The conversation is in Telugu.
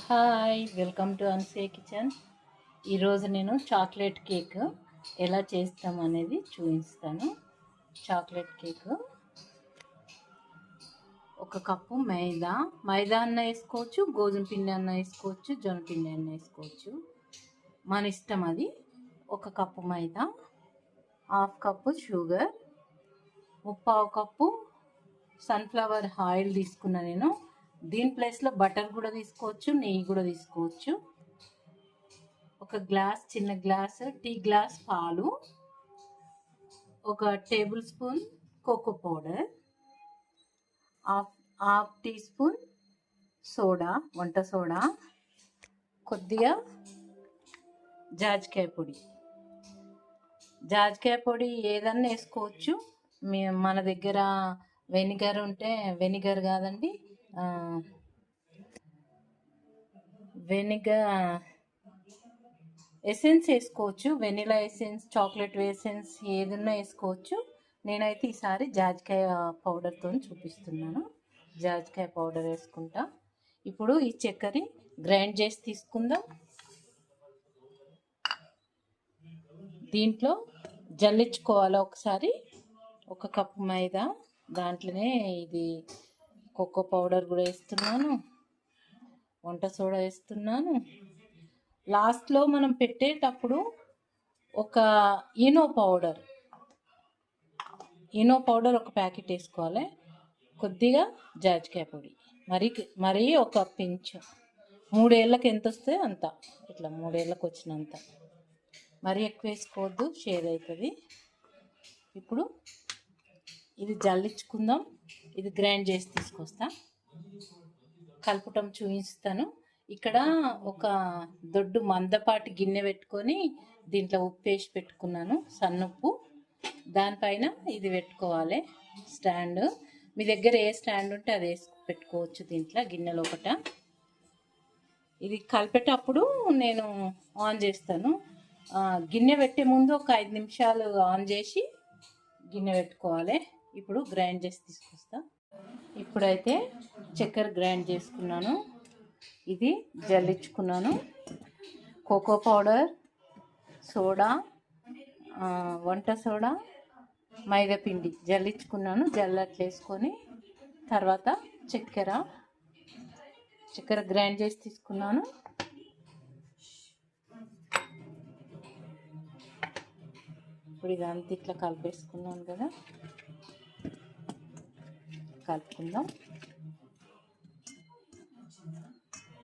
హాయ్, వెల్కమ్ టు అన్సే కిచెన్. ఈరోజు నేను చాక్లెట్ కేక్ ఎలా చేస్తాం అనేది చూపిస్తాను. చాక్లెట్ కేక్ ఒక కప్పు మైదా అన్న వేసుకోవచ్చు, గోధుమ పిండి అన్న వేసుకోవచ్చు, జొన్న పిండి అన్న వేసుకోవచ్చు, మన ఇష్టం అది. ఒక cup maida, half cup sugar, 3/4 cup sunflower oil తీసుకున్నా నేను. దీని ప్లేస్లో బటర్ కూడా తీసుకోవచ్చు, నెయ్యి కూడా తీసుకోవచ్చు. ఒక గ్లాస్, చిన్న గ్లాస్, టీ గ్లాస్ పాలు, ఒక table spoon cocoa powder, half tea spoon soda, వంట సోడా, కొద్దిగా జాజికాయ పొడి ఏదన్నా వేసుకోవచ్చు. మన దగ్గర వెనిగర్ ఉంటే, వెనిగర్ కాదండి, ఎసెన్స్ వేసుకోవచ్చు. వెనిలా ఎసెన్స్, చాక్లెట్ ఎసెన్స్ ఏదన్నా వేసుకోవచ్చు. నేనైతే ఈసారి జాజికాయ పౌడర్తో చూపిస్తున్నాను. జాజికాయ పౌడర్ వేసుకుంటా. ఇప్పుడు ఈ చక్కెర గ్రైండ్ చేసి తీసుకుందాం. దీంట్లో జల్లించుకోవాలి ఒకసారి. ఒక కప్పు మైదా, దాంట్లోనే ఇది కోకో పౌడర్ కూడా వేస్తున్నాను, వంట సోడా వేస్తున్నాను. లాస్ట్లో మనం పెట్టేటప్పుడు ఒక ఈనో పౌడర్ ఒక ప్యాకెట్ వేసుకోవాలి. కొద్దిగా జాజికాయ పొడి, మరీ ఒక పించ్. 3 ఏళ్ళకి ఎంత వస్తే అంత, ఇట్లా 3 ఏళ్ళకి వచ్చినంత. మరీ ఎక్కువ వేసుకోవద్దు, షేర్ అవుతుంది. ఇప్పుడు ఇది జల్లించుకుందాం. ఇది గ్రైండ్ చేసి తీసుకొస్తా, కలుపుటం చూపిస్తాను. ఇక్కడ ఒక దొడ్డు మందపాటి గిన్నె పెట్టుకొని దీంట్లో ఉప్పు వేసి పెట్టుకున్నాను, సన్నుప్పు. దానిపైన ఇది పెట్టుకోవాలి, స్టాండ్. మీ దగ్గర ఏ స్టాండ్ ఉంటే అది వేసి పెట్టుకోవచ్చు. దీంట్లో గిన్నెలో ఇది కలిపేటప్పుడు నేను ఆన్ చేస్తాను. గిన్నె పెట్టే ముందు ఒక 5 నిమిషాలు ఆన్ చేసి గిన్నె పెట్టుకోవాలి. ఇప్పుడు గ్రైండ్ చేసి తీసుకొస్తా. ఇప్పుడైతే చక్కెర గ్రైండ్ చేసుకున్నాను, ఇది జల్లించుకున్నాను. కోకో పౌడర్, సోడా, వంట సోడా, మైదా పిండి జల్లించుకున్నాను. జల్లట్లేసుకొని తర్వాత చక్కెర గ్రైండ్ చేసి తీసుకున్నాను. ఇప్పుడు ఇదంతా ఇట్లా కలిపేసుకున్నాను కదా, కలుపుకుందాం.